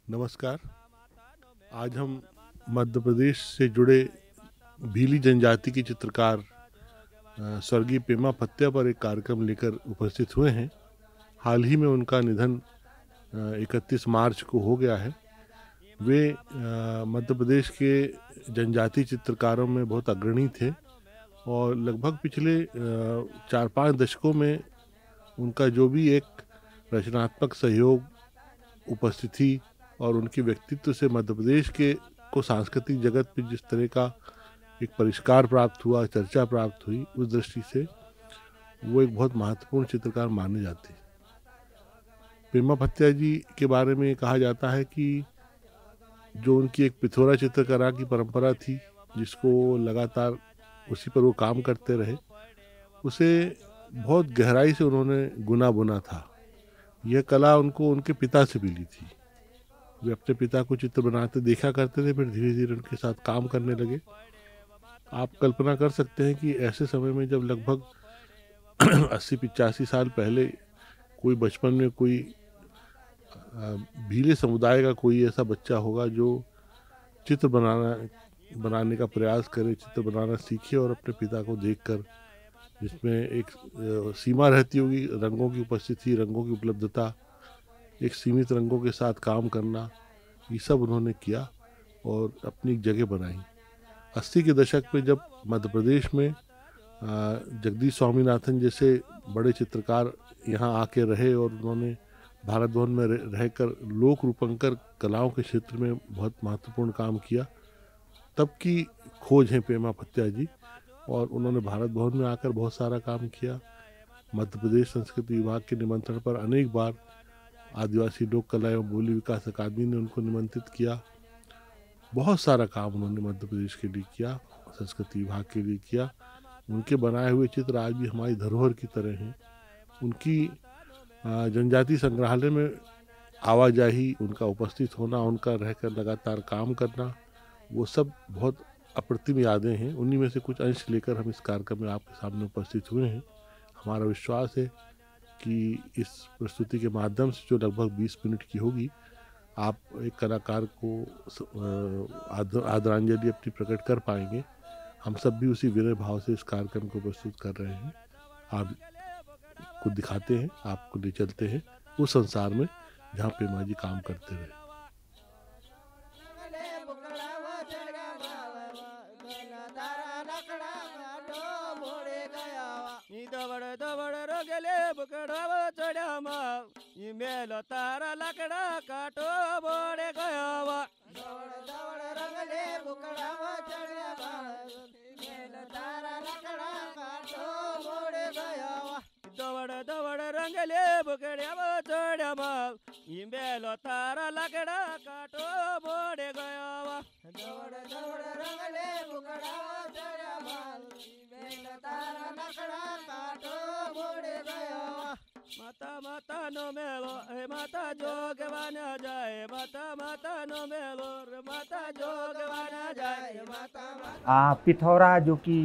नमस्कार। आज हम मध्य प्रदेश से जुड़े भीली जनजाति के चित्रकार स्वर्गीय पेमा पत्या पर एक कार्यक्रम लेकर उपस्थित हुए हैं। हाल ही में उनका निधन 31 मार्च को हो गया है। वे मध्य प्रदेश के जनजाति चित्रकारों में बहुत अग्रणी थे और लगभग पिछले 4-5 दशकों में उनका जो भी एक रचनात्मक सहयोग, उपस्थिति और उनके व्यक्तित्व से मध्य प्रदेश के को सांस्कृतिक जगत में जिस तरह का एक परिष्कार प्राप्त हुआ, चर्चा प्राप्त हुई, उस दृष्टि से वो एक बहुत महत्वपूर्ण चित्रकार माने जाते हैं। पेमा पत्या जी के बारे में कहा जाता है कि जो उनकी एक पिथौरा चित्रकला की परंपरा थी, जिसको लगातार उसी पर वो काम करते रहे, उसे बहुत गहराई से उन्होंने गुना बुना था। यह कला उनको उनके पिता से मिली थी। वे अपने पिता को चित्र बनाते देखा करते थे, फिर धीरे धीरे उनके साथ काम करने लगे। आप कल्पना कर सकते हैं कि ऐसे समय में जब लगभग 80-85 साल पहले कोई बचपन में कोई भीले समुदाय का कोई ऐसा बच्चा होगा जो चित्र बनाने का प्रयास करे, चित्र बनाना सीखे और अपने पिता को देखकर, जिसमें एक सीमा रहती होगी, रंगों की उपस्थिति, रंगों की उपलब्धता, एक सीमित रंगों के साथ काम करना, ये सब उन्होंने किया और अपनी जगह बनाई। 80 के दशक में जब मध्य प्रदेश में जगदीश स्वामीनाथन जैसे बड़े चित्रकार यहाँ आके रहे और उन्होंने भारत भवन में रहकर लोक रूपंकर कलाओं के क्षेत्र में बहुत महत्वपूर्ण काम किया, तब की खोज है पेमा पत्या जी। और उन्होंने भारत भवन में आकर बहुत सारा काम किया। मध्य प्रदेश संस्कृति विभाग के निमंत्रण पर अनेक बार आदिवासी लोक कला एवं बोली विकास अकादमी ने उनको निमंत्रित किया। बहुत सारा काम उन्होंने मध्य प्रदेश के लिए किया, संस्कृति विभाग के लिए किया। उनके बनाए हुए चित्र आज भी हमारी धरोहर की तरह हैं। उनकी जनजाति संग्रहालय में आवाजाही, उनका उपस्थित होना, उनका रहकर लगातार काम करना, वो सब बहुत अप्रतिम यादें हैं। उन्हीं में से कुछ अंश लेकर हम इस कार्यक्रम में आपके सामने उपस्थित हुए हैं। हमारा विश्वास है कि इस प्रस्तुति के माध्यम से, जो लगभग 20 मिनट की होगी, आप एक कलाकार को आदरांजलि अपनी प्रकट कर पाएंगे। हम सब भी उसी विनय भाव से इस कार्यक्रम को प्रस्तुत कर रहे हैं। आपको दिखाते हैं, आपको ले चलते हैं उस संसार में जहाँ पेमा जी काम करते रहे। दबड़ दबड़ रोगले बुकड़ाव चढ़ामा मेल तारा लकड़ा काटो बोड़े गयावा। दबड़ दबड़ रोगले बुकड़ाव चढ़ामा मेल तारा लकड़ा काटो बोड़े गयावा। दबड़ दबड़ रंगले बुकड़ाव चढ़ामा मेल तारा लकड़ा काटो बोड़े गयावा। दबड़ दबड़ रंगले बुकड़ाव चढ़ामा तारा लकड़ा काटो बोड़े गया। माता माता नो मेलो हे माता जोग बना जाए, माता माता नो मेलो माता जोग बना जाए, माता। पिथौरा जो कि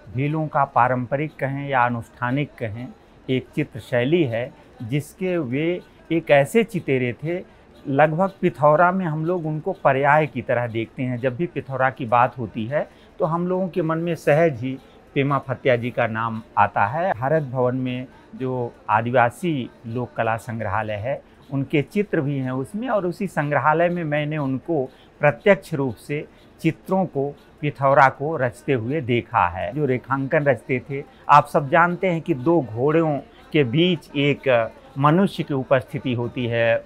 भीलों का पारंपरिक कहें या अनुष्ठानिक कहें एक चित्र शैली है, जिसके वे एक ऐसे चितेरे थे, लगभग पिथौरा में हम लोग उनको पर्याय की तरह देखते हैं। जब भी पिथौरा की बात होती है तो हम लोगों के मन में सहज ही पेमा पत्या जी का नाम आता है। भारत भवन में जो आदिवासी लोक कला संग्रहालय है, उनके चित्र भी हैं उसमें, और उसी संग्रहालय में मैंने उनको प्रत्यक्ष रूप से चित्रों को, पिथौरा को रचते हुए देखा है। जो रेखांकन रचते थे, आप सब जानते हैं कि दो घोड़ों के बीच एक मनुष्य की उपस्थिति होती है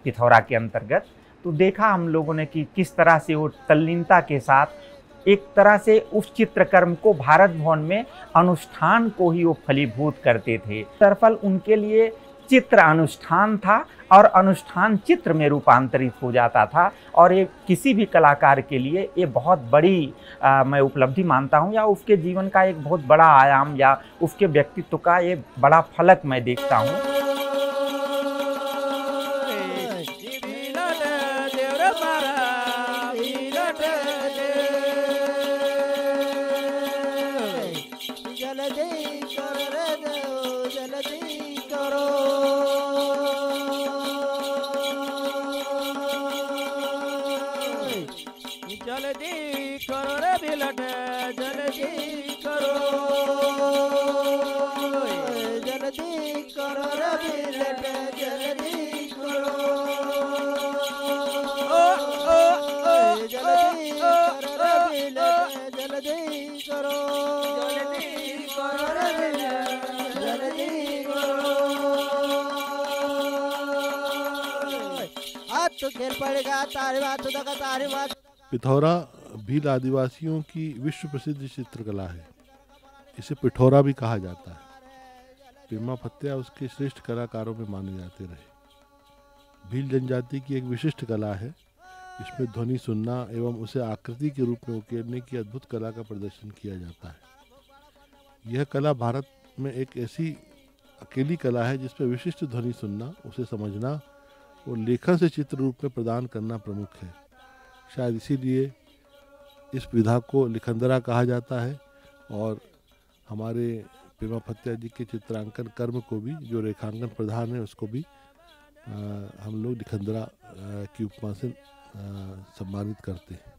पिथौरा के अंतर्गत। तो देखा हम लोगों ने कि किस तरह से वो तल्लीनता के साथ एक तरह से उस चित्रकर्म को भारत भवन में अनुष्ठान को ही वो फलीभूत करते थे। दरअसल उनके लिए चित्र अनुष्ठान था और अनुष्ठान चित्र में रूपांतरित हो जाता था, और ये किसी भी कलाकार के लिए ये बहुत बड़ी मैं उपलब्धि मानता हूँ, या उसके जीवन का एक बहुत बड़ा आयाम, या उसके व्यक्तित्व का ये बड़ा फलक मैं देखता हूँ। जल्दी करो रे बिलट जल्दी करो जल्दी करो रे बिलट जल्दी करो जल्दी करो रे बिलट जल्दी करो रे बिलट जल्दी करो आज तो खेल पड़ेगा तारी बात दगा तारी बात। पिथौरा भील आदिवासियों की विश्व प्रसिद्ध चित्रकला है। इसे पिठौरा भी कहा जाता है। पेमा फत्या उसके श्रेष्ठ कलाकारों में माने जाते रहे। भील जनजाति की एक विशिष्ट कला है। इसमें ध्वनि सुनना एवं उसे आकृति के रूप में उकेरने की अद्भुत कला का प्रदर्शन किया जाता है। यह कला भारत में एक ऐसी अकेली कला है जिसमें विशिष्ट ध्वनि सुनना, उसे समझना और लेखन से चित्र रूप में प्रदान करना प्रमुख है। शायद इसीलिए इस विधा को लिखंदरा कहा जाता है और हमारे पेमा फत्या जी के चित्रांकन कर्म को भी, जो रेखांकन प्रधान है, उसको भी हम लोग लिखंदरा की उपमा से सम्मानित करते हैं।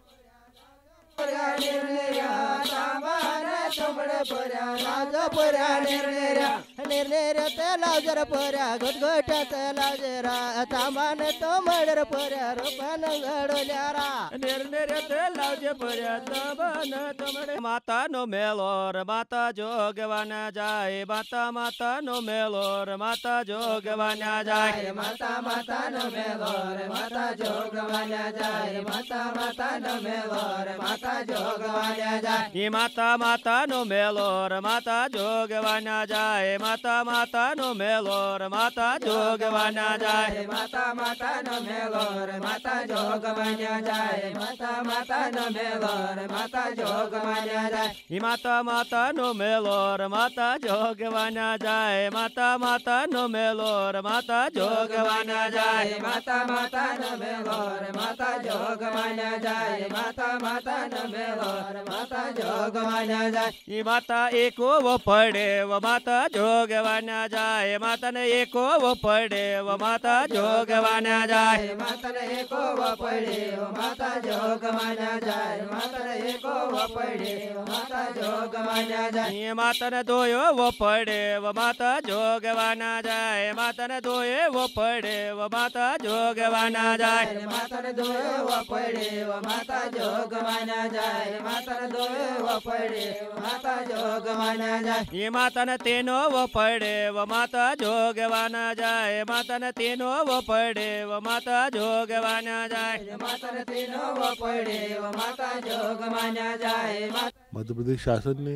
निर्नेर तेलाव जर पर्या घुटघुट तेलाव जरा तामान तो मडर पर्या रोपन घडोल्यारा निर्नेर तेलाव जे पर्या तामान तो मडर माता नो मेलोर माता जोगवान जाय माता माता नो मेलोर माता जोगवान जाय माता माता नो मेलोर माता जोगवान जाय माता माता नो मेलोर माता जोगवान जाय माता माता नो मेलोर माता जोगवान जाय माता माता नो मेलोर माता जोगवान जाय माता माता नो मेलोर माता जोगवान जाय माता माता नो मेलोर माता जोगवान जाय माता माता नो मेलोर माता जोगवान जाय माता माता नो मेलोर माता जोगवान जाय माता माता नो मेलोर माता जोगवान जाय माता माता नो मेलोर माता जोगवान जाय माता एको वो पड़े वो माता जोगवान जाय माता ने एको वो पड़े वो माता जोगवान जाय माता ने एको वो पड़े वो माता जोगवान जाय माता ने एको वो पड़े वो माता जोगवान जाय माता ने दोयो वो पड़े वो माता जोगवान जाय माता ने दोये वो पड़े वो माता जोगवान जाय माता ने दोये वो पड़े वो माता जोगवान जाय माता ने दोये वो पड़े वो माता जोगवान जाय ये माता ने तीनों वो पड़े वो माता जोगवान जाय माता ने तीनों वो पड़े वो माता जोगवान जाय माता ने तीनों वो पड़े वो माता जोगवान जाय। मध्य प्रदेश शासन ने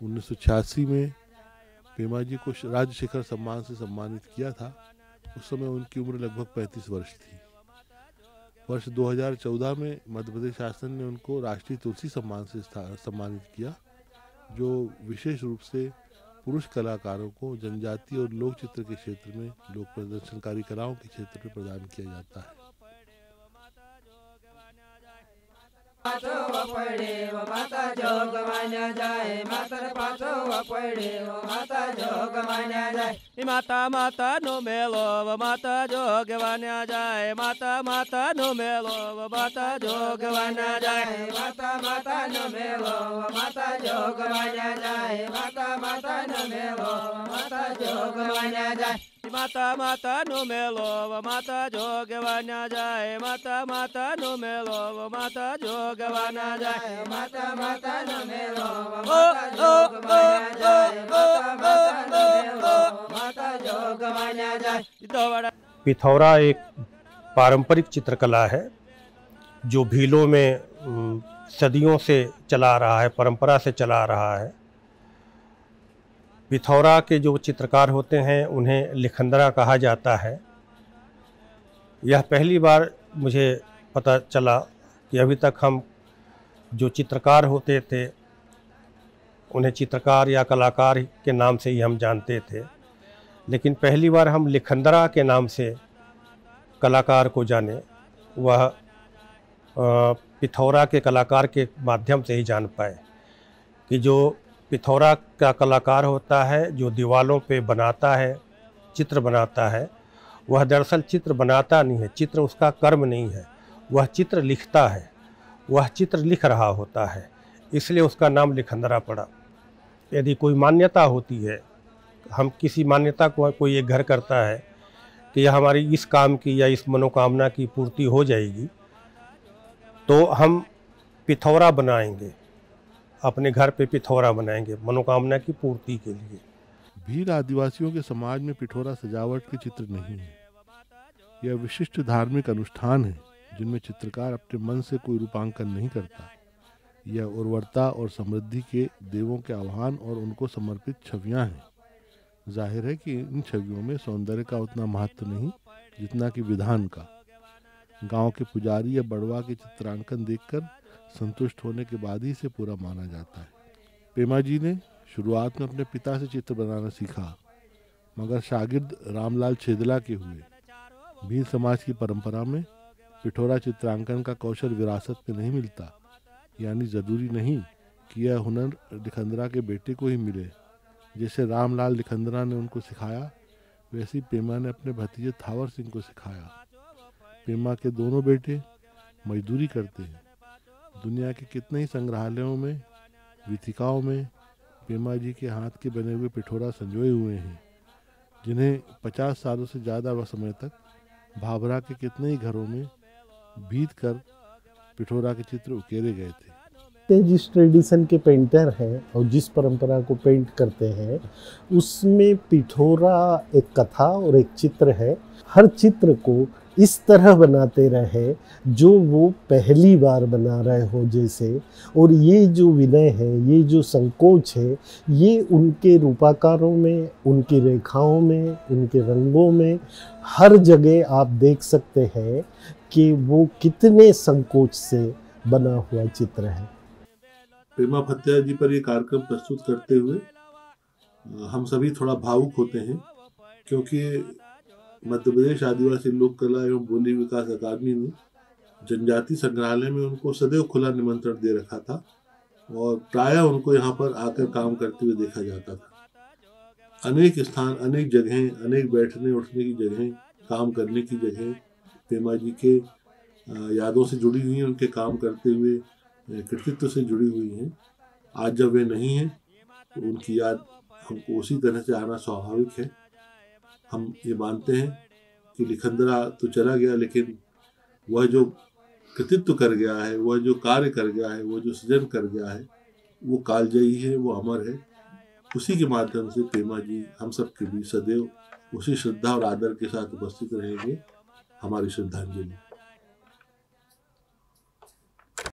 1986 में पेमा जी को राज्य शिखर सम्मान से सम्मानित किया था। उस समय उनकी उम्र लगभग 35 वर्ष थी। वर्ष 2014 में मध्य प्रदेश शासन ने उनको राष्ट्रीय तुलसी सम्मान से सम्मानित किया, जो विशेष रूप से पुरुष कलाकारों को जनजाति और लोक चित्र के क्षेत्र में, लोक प्रदर्शनकारी कलाओं के क्षेत्र में प्रदान किया जाता है। पाछो पड़े वो माता जोगवान जाय माता पाछो पड़े वो माता जोगवान जाय माता माता नो मेलो वो माता जोगवान जाय माता माता नो मेलो वो माता जोगवान जाय माता माता नो मेलो वो माता जोगवान जाय माता माता नो मेलो माता जोगवान जाय माता माता नो मेलो वो माता जोगवान जाय माता माता नो मेलो वो माता जोगवान जाय माता माता नो मेलो वो माता जोगवान जाय माता माता नो मेलो माता जोगवान जाय। पिथौरा एक पारंपरिक चित्रकला है जो भीलों में सदियों से चला रहा है, परंपरा से चला रहा है। पिथौरा के जो चित्रकार होते हैं उन्हें लिखंदरा कहा जाता है। यह पहली बार मुझे पता चला कि अभी तक हम जो चित्रकार होते थे उन्हें चित्रकार या कलाकार के नाम से ही हम जानते थे, लेकिन पहली बार हम लिखंदरा के नाम से कलाकार को जाने, वह पिथौरा के कलाकार के माध्यम से ही जान पाए कि जो पिथौरा का कलाकार होता है, जो दीवारों पे बनाता है, चित्र बनाता है, वह दरअसल चित्र बनाता नहीं है, चित्र उसका कर्म नहीं है, वह चित्र लिखता है। वह चित्र लिख रहा होता है, इसलिए उसका नाम लिखंदरा पड़ा। यदि कोई मान्यता होती है, हम किसी मान्यता को कोई एक घर करता है कि यह हमारी इस काम की या इस मनोकामना की पूर्ति हो जाएगी, तो हम पिथौरा बनाएंगे, अपने घर पे पिथौरा बनाएंगे मनोकामना की पूर्ति के लिए। भील आदिवासियों के समाज में पिठोरा सजावट के चित्र नहीं है। यह विशिष्ट धार्मिक अनुष्ठान है जिनमें चित्रकार अपने मन से कोई रूपांकन नहीं करता। यह उर्वरता और समृद्धि के देवों के आह्वान और उनको समर्पित छवियां हैं। जाहिर है कि इन छवियों में सौंदर्य का उतना महत्व नहीं जितना कि विधान का। गांव के पुजारी या बड़वा के चित्रांकन देखकर संतुष्ट होने के बाद ही इसे पूरा माना जाता है। पेमा जी ने शुरुआत में अपने पिता से चित्र बनाना सीखा, मगर शागिर्द रामलाल छेदला के हुए। भील समाज की परंपरा में पिठोरा चित्रांकन का कौशल विरासत में नहीं मिलता, यानी ज़रूरी नहीं कि यह हुनर लिखंदरा के बेटे को ही मिले। जैसे रामलाल लिखंदरा ने उनको सिखाया, वैसे ही पेमा ने अपने भतीजे थावर सिंह को सिखाया। पेमा के दोनों बेटे मजदूरी करते हैं। दुनिया के कितने ही संग्रहालयों में, वीथिकाओं में पेमा जी के हाथ के बने हुए पिठोरा संजोए हुए हैं, जिन्हें 50 सालों से ज़्यादा समय तक भाभरा के कितने ही घरों में भीत कर पिठोरा के चित्र उकेरे गए थे। जिस ट्रेडिशन के पेंटर हैं और जिस परंपरा को पेंट करते हैं, उसमें पिठोरा एक कथा और एक चित्र है। हर चित्र को इस तरह बनाते रहे जो वो पहली बार बना रहे हो जैसे। और ये जो विनय है, ये जो संकोच है, ये उनके रूपाकारों में, उनकी रेखाओं में, उनके रंगों में, हर जगह आप देख सकते हैं कि वो कितने संकोच से बना हुआ चित्र है। पेमा भत्तिया जी पर ये कार्यक्रम प्रस्तुत करते हुए हम सभी थोड़ा भावुक होते हैं, क्योंकि मध्य प्रदेश आदिवासी लोक कला एवं बोली विकास अकादमी ने जनजाति संग्रहालय में उनको सदैव खुला निमंत्रण दे रखा था और प्रायः उनको यहाँ पर आकर काम करते हुए देखा जाता था। अनेक स्थान, अनेक जगहें, अनेक बैठने उठने की जगहें, काम करने की जगहें पेमा जी के यादों से जुड़ी हुई हैं, उनके काम करते हुए कृतित्व से जुड़ी हुई हैं। आज जब वे नहीं हैं तो उनकी याद हमको उसी तरह से आना स्वाभाविक है। हम ये मानते हैं कि लिखंदरा तो चला गया, लेकिन वह जो कृतित्व कर गया है, वह जो कार्य कर गया है, वह जो सृजन कर गया है, वो कालजयी है, वो अमर है। उसी के माध्यम से पेमा जी हम सब के बीच सदैव उसी श्रद्धा और आदर के साथ उपस्थित रहेंगे। हमारी श्रद्धांजलि।